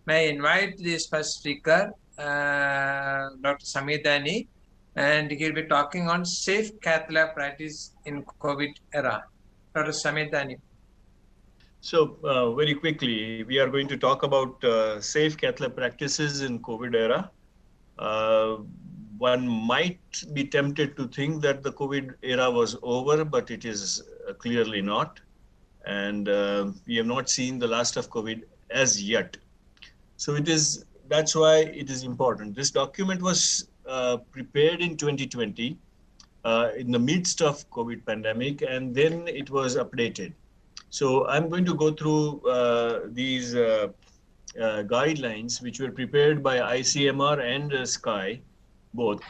May I invite this first speaker, Dr. Samidani, and he'll be talking on safe cath lab practice in COVID era. Dr. Samidani. So very quickly, we are going to talk about safe cath lab practices in COVID era. Uh, One might be tempted to think that the COVID era was over, but it is clearly not. And we have not seen the last of COVID as yet. So that's why it is important. This document was prepared in 2020 in the midst of COVID pandemic, and then it was updated. So I'm going to go through these guidelines, which were prepared by ICMR and SKY, both.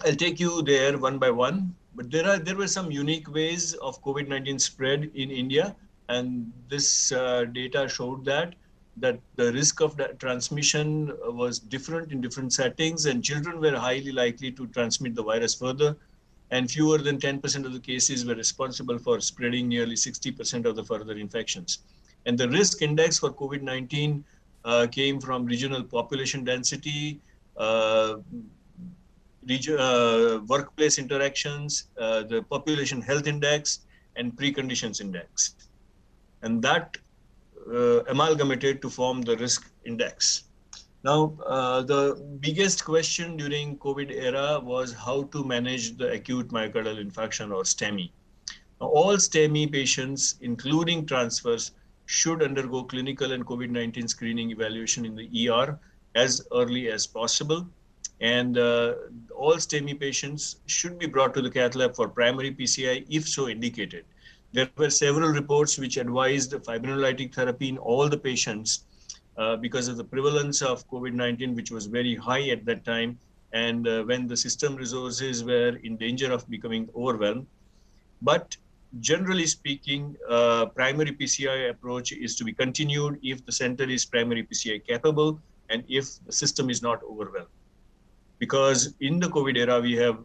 I'll take you there one by one, but there were some unique ways of COVID-19 spread in India, and this data showed that the risk of transmission was different in different settings, and children were highly likely to transmit the virus further, and fewer than 10% of the cases were responsible for spreading nearly 60% of the further infections. And the risk index for COVID-19 came from regional population density, workplace interactions, the population health index, and preconditions index. And that amalgamated to form the risk index. Now, the biggest question during COVID era was how to manage the acute myocardial infarction, or STEMI. Now, all STEMI patients, including transfers, should undergo clinical and COVID-19 screening evaluation in the ER as early as possible. And all STEMI patients should be brought to the cath lab for primary PCI if so indicated. There were several reports which advised fibrinolytic therapy in all the patients because of the prevalence of COVID-19, which was very high at that time, and when the system resources were in danger of becoming overwhelmed. But generally speaking, primary PCI approach is to be continued if the center is primary PCI capable and if the system is not overwhelmed. Because in the COVID era, we have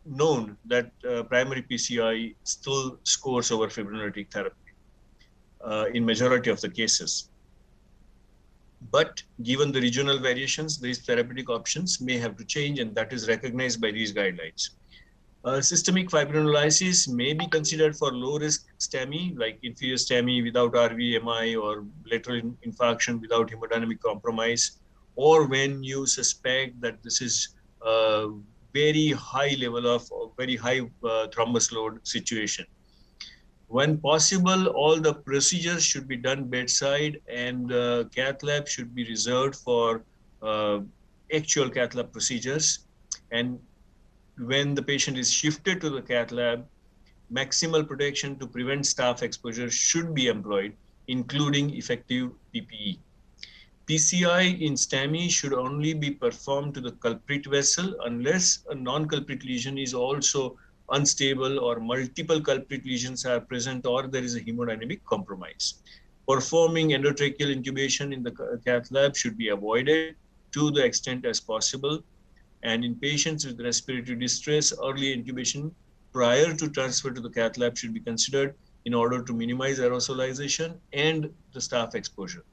known that primary PCI still scores over fibrinolytic therapy in majority of the cases. But given the regional variations, these therapeutic options may have to change, and that is recognized by these guidelines. Systemic fibrinolysis may be considered for low-risk STEMI, like inferior STEMI without RVMI or lateral infarction without hemodynamic compromise, or when you suspect that this is a very high level of very high thrombus load situation. When possible, all the procedures should be done bedside, and cath lab should be reserved for actual cath lab procedures. And when the patient is shifted to the cath lab, maximal protection to prevent staff exposure should be employed, including effective PPE. PCI in STEMI should only be performed to the culprit vessel unless a non-culprit lesion is also unstable or multiple culprit lesions are present or there is a hemodynamic compromise. Performing endotracheal intubation in the cath lab should be avoided to the extent as possible. And in patients with respiratory distress, early intubation prior to transfer to the cath lab should be considered in order to minimize aerosolization and the staff exposure.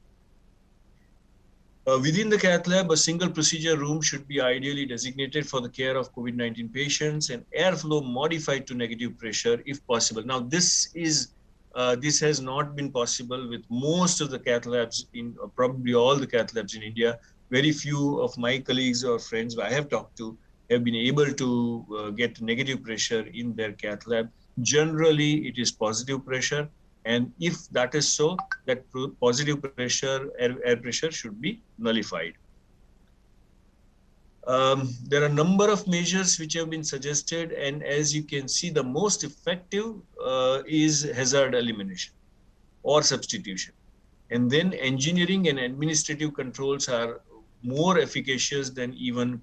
Within the cath lab, a single procedure room should be ideally designated for the care of COVID-19 patients and airflow modified to negative pressure if possible. Now, this has not been possible with most of the cath labs, probably all the cath labs in India. Very few of my colleagues or friends I have talked to have been able to get negative pressure in their cath lab. Generally, it is positive pressure. And if that is so, that positive pressure, air pressure should be nullified. There are a number of measures which have been suggested, and as you can see, the most effective is hazard elimination or substitution. And then engineering and administrative controls are more efficacious than even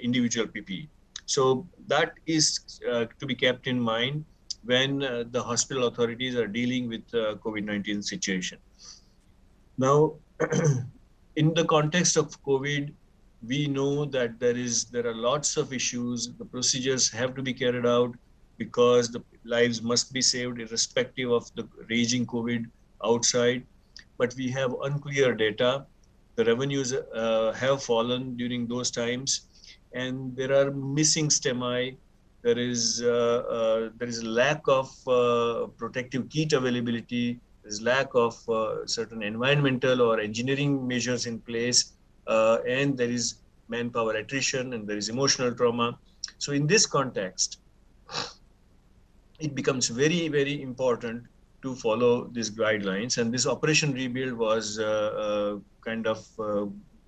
individual PPE. So that is to be kept in mind when the hospital authorities are dealing with the COVID-19 situation. Now, in the context of COVID, we know that there are lots of issues. The procedures have to be carried out because the lives must be saved irrespective of the raging COVID outside. But we have unclear data, The revenues have fallen during those times, and there are missing STEMI. There is lack of protective kit availability. There's lack of certain environmental or engineering measures in place, and there is manpower attrition, and there is emotional trauma. So in this context, it becomes very, very important to follow these guidelines. And this Operation Rebuild was kind of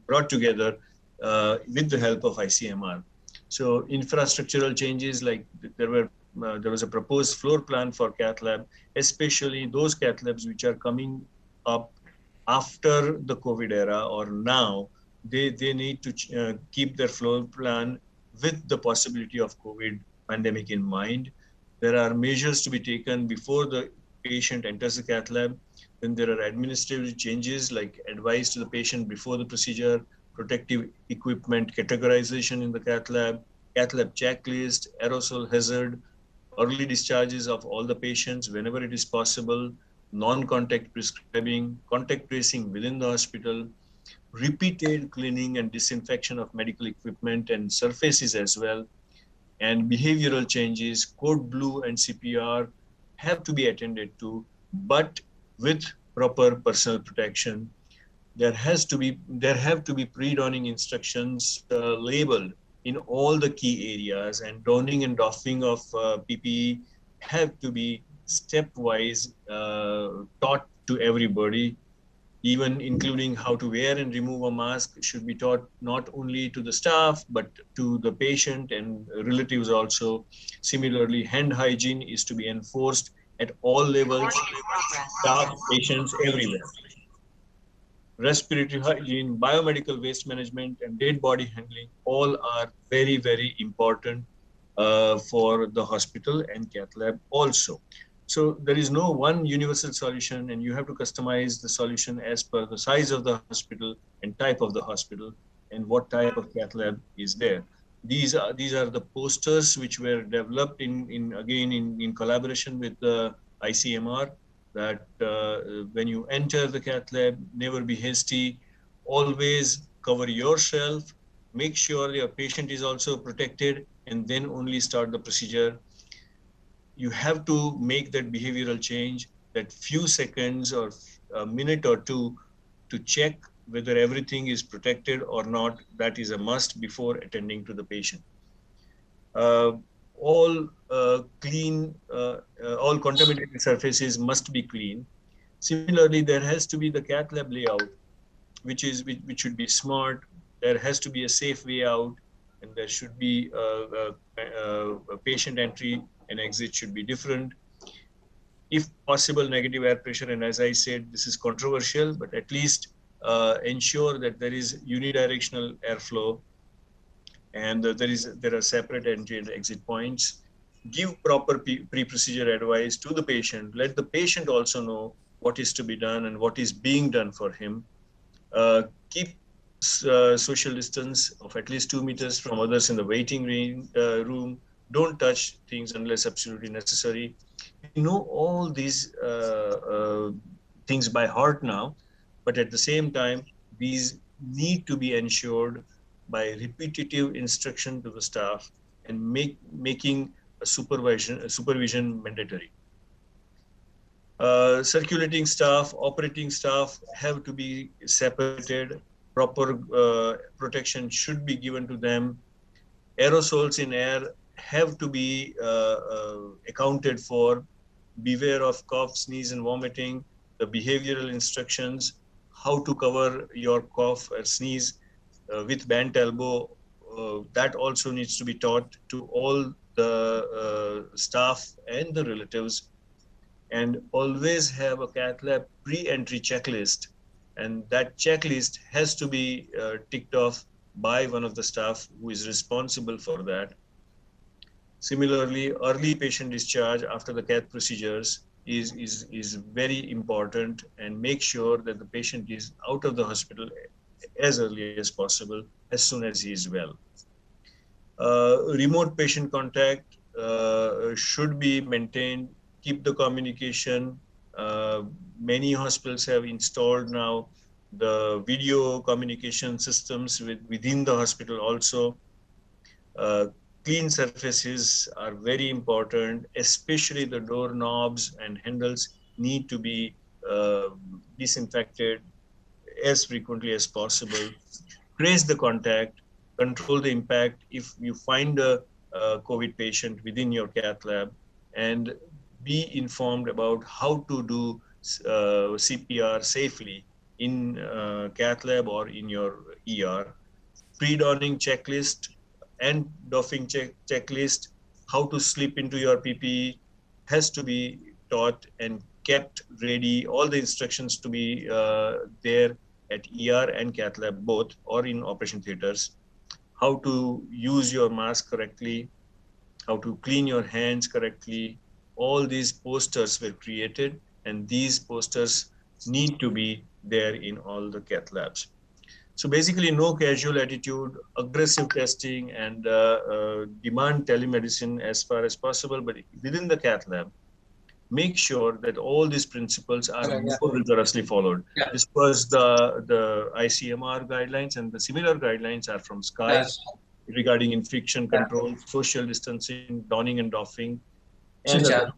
brought together with the help of ICMR. So infrastructural changes, like there was a proposed floor plan for cath lab, especially those cath labs which are coming up after the COVID era or now. They need to keep their floor plan with the possibility of COVID pandemic in mind. There are measures to be taken before the patient enters the cath lab. Then there are administrative changes like advice to the patient before the procedure, protective equipment categorization in the cath lab checklist, aerosol hazard, early discharges of all the patients whenever it is possible, non-contact prescribing, contact tracing within the hospital, repeated cleaning and disinfection of medical equipment and surfaces as well, and behavioral changes, code blue and CPR have to be attended to, but with proper personal protection. There have to be pre-donning instructions labeled in all the key areas, and donning and doffing of PPE have to be stepwise taught to everybody, even including how to wear and remove a mask should be taught not only to the staff, but to the patient and relatives also. Similarly, hand hygiene is to be enforced at all levels, staff, patients, everywhere. Respiratory hygiene, biomedical waste management, and dead body handling all are very, very important for the hospital and cath lab also. So there is no one universal solution, and you have to customize the solution as per the size of the hospital and type of the hospital and what type of cath lab is there. These are the posters which were developed in collaboration with the ICMR, that when you enter the cath lab, never be hasty, always cover yourself, make sure your patient is also protected, and then only start the procedure. You have to make that behavioral change, that few seconds or a minute or two to check whether everything is protected or not. That is a must before attending to the patient. All contaminated surfaces must be clean. Similarly, there has to be the cath lab layout, which should be smart. There has to be a safe way out, and there should be a patient entry and exit should be different. If possible, negative air pressure. And as I said, this is controversial, but at least ensure that there is unidirectional airflow, and there are separate entry and exit points. Give proper pre-procedure advice to the patient. Let the patient also know what is to be done and what is being done for him. Keep social distance of at least 2 meters from others in the waiting room. Don't touch things unless absolutely necessary. You know all these things by heart now, but at the same time, these need to be ensured by repetitive instruction to the staff and making a supervision mandatory. Circulating staff, operating staff have to be separated. Proper protection should be given to them. Aerosols in air have to be accounted for. Beware of cough, sneeze, and vomiting. The behavioral instructions, how to cover your cough or sneeze with bent elbow, that also needs to be taught to all the staff and the relatives. And always have a cath lab pre-entry checklist, and that checklist has to be ticked off by one of the staff who is responsible for that. Similarly, early patient discharge after the cath procedures is very important, and make sure that the patient is out of the hospital as early as possible, as soon as he is well. Remote patient contact should be maintained. Keep the communication. Many hospitals have installed now the video communication systems within the hospital also. Clean surfaces are very important, especially the doorknobs and handles need to be disinfected as frequently as possible. Trace the contact, control the impact if you find a COVID patient within your cath lab, and be informed about how to do CPR safely in cath lab or in your ER. Pre-donning checklist and doffing checklist, how to slip into your PPE has to be taught and kept ready. All the instructions to be there at ER and cath lab both, or in operation theaters. How to use your mask correctly, how to clean your hands correctly. All these posters were created, and these posters need to be there in all the cath labs. So basically, no casual attitude, aggressive testing, and demand telemedicine as far as possible, but within the cath lab, make sure that all these principles are more rigorously followed. Yeah. This was the ICMR guidelines, and the similar guidelines are from SKY regarding infection control, social distancing, donning and doffing, and other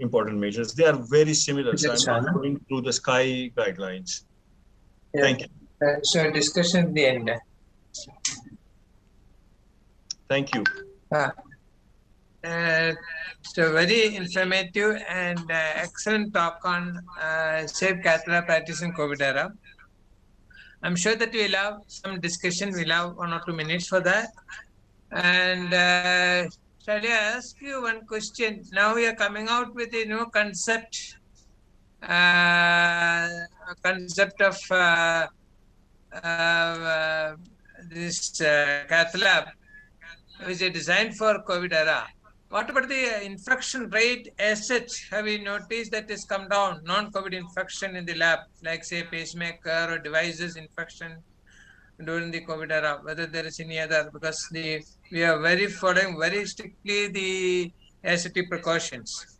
important measures. They are very similar. So I'm not going through the SKY guidelines. Thank you. So discussion at the end. Thank you. So very informative and excellent talk on safe cath lab practice in COVID era. I'm sure that we'll have some discussion. We'll have 1 or 2 minutes for that. And shall I ask you one question? Now we are coming out with a new concept of this cath lab, which is designed for COVID era. What about the infection rate as such? Have you noticed that it's come down, non-COVID infection in the lab, like say pacemaker or devices infection during the COVID era, whether there is any other, because we are following very strictly the ACT precautions.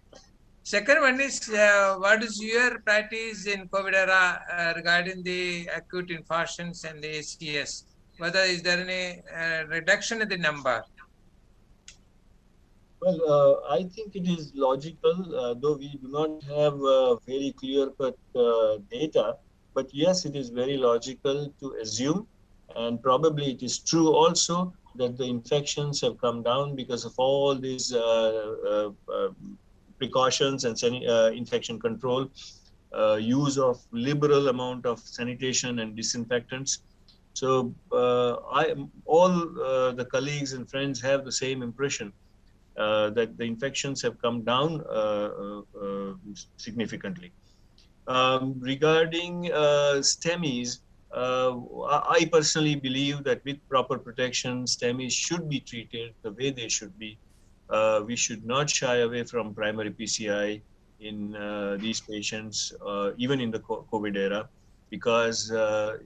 Second one is, what is your practice in COVID era regarding the acute infarctions and the ACS? Whether is there any reduction in the number? Well, I think it is logical, though we do not have very clear-cut data, but yes, it is very logical to assume, and probably it is true also, that the infections have come down because of all these precautions and infection control, use of liberal amount of sanitation and disinfectants. So all the colleagues and friends have the same impression, that the infections have come down significantly. Regarding STEMIs, I personally believe that with proper protection, STEMIs should be treated the way they should be. We should not shy away from primary PCI in these patients, even in the COVID era, because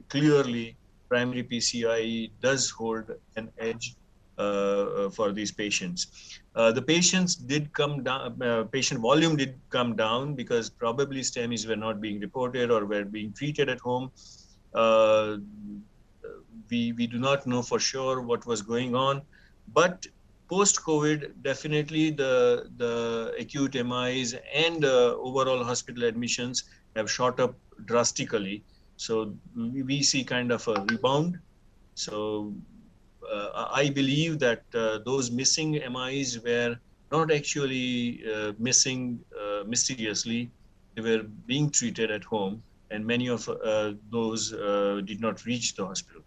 clearly primary PCI does hold an edge for these patients. The patients did come down, patient volume did come down because probably STEMIs were not being reported or were being treated at home. We do not know for sure what was going on, but post-COVID, definitely the acute MIs and overall hospital admissions have shot up drastically. So we see kind of a rebound. So I believe that those missing MIs were not actually missing mysteriously. They were being treated at home, and many of those did not reach the hospital.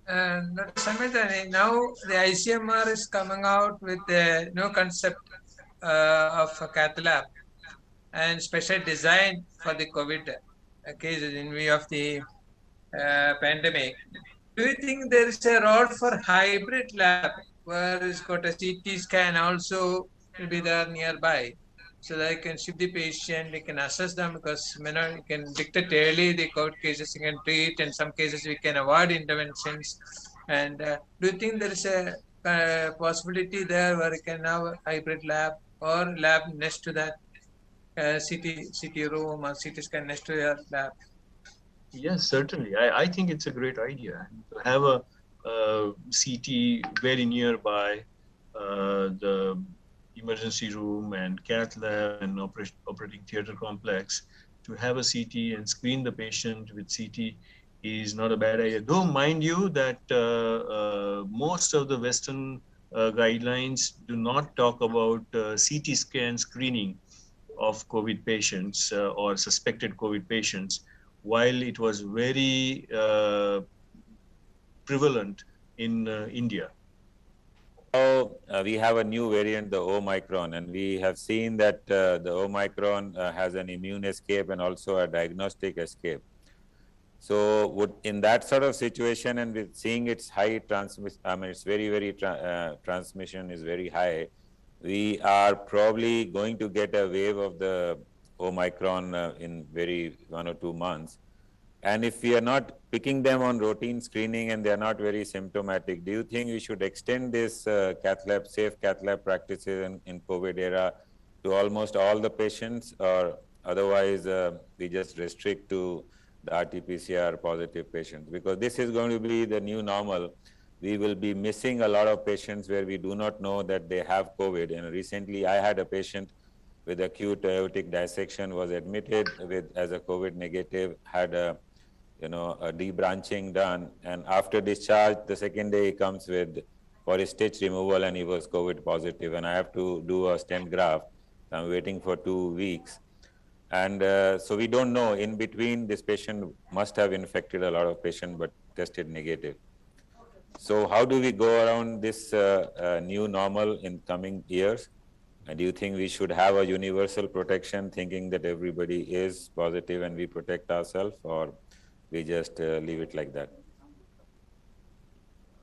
Dr. Samit, now the ICMR is coming out with a new concept of a cath lab and special design for the COVID cases in view of the pandemic. Do you think there is a role for hybrid lab where it's got a CT scan also will be there nearby, so that you can shift the patient, you can assess them, because you can detect early the COVID cases, you can treat, in some cases we can avoid interventions. And do you think there is a possibility there where you can have a hybrid lab or lab next to that CT room or CT scan next to your lab? Yes, certainly. I think it's a great idea to have a CT very nearby the emergency room and cath lab and operating theater complex. To have a CT and screen the patient with CT is not a bad idea. Though, mind you, that most of the Western guidelines do not talk about CT scan screening of COVID patients or suspected COVID patients, while it was very prevalent in India. Now we have a new variant, the Omicron, and we have seen that the Omicron has an immune escape and also a diagnostic escape. So in that sort of situation, and with seeing its high transmission, I mean, it's very transmission is very high, we are probably going to get a wave of the Omicron in 1 or 2 months. And if we are not picking them on routine screening and they are not very symptomatic, do you think we should extend this safe cath lab practices in COVID era to almost all the patients, or otherwise we just restrict to the RT-PCR positive patients? Because this is going to be the new normal. We will be missing a lot of patients where we do not know that they have COVID. And recently I had a patient with acute aortic dissection, was admitted as a COVID negative, had a debranching done, and after discharge, the second day he comes for his stitch removal and he was COVID positive, and I have to do a stent graft. I'm waiting for 2 weeks. And so we don't know, in between this patient must have infected a lot of patients but tested negative. So how do we go around this new normal in coming years? And do you think we should have a universal protection, thinking that everybody is positive and we protect ourselves, or we just leave it like that?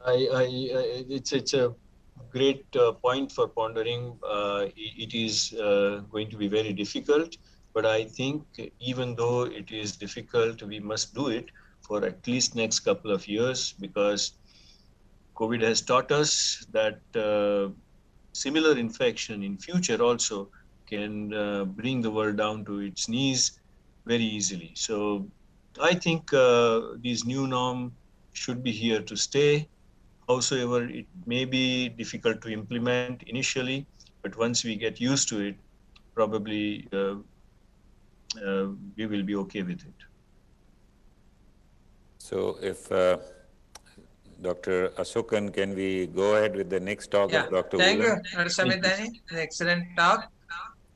It's a great point for pondering. It is going to be very difficult, but I think even though it is difficult, we must do it for at least next couple of years, because COVID has taught us that similar infection in future also can bring the world down to its knees very easily. So I think this new norm should be here to stay. Howsoever, it may be difficult to implement initially, but once we get used to it, probably we will be okay with it. So if Dr. Asokan, can we go ahead with the next talk of Dr. Thank you, Woolen? Dr. Samidani. An excellent talk.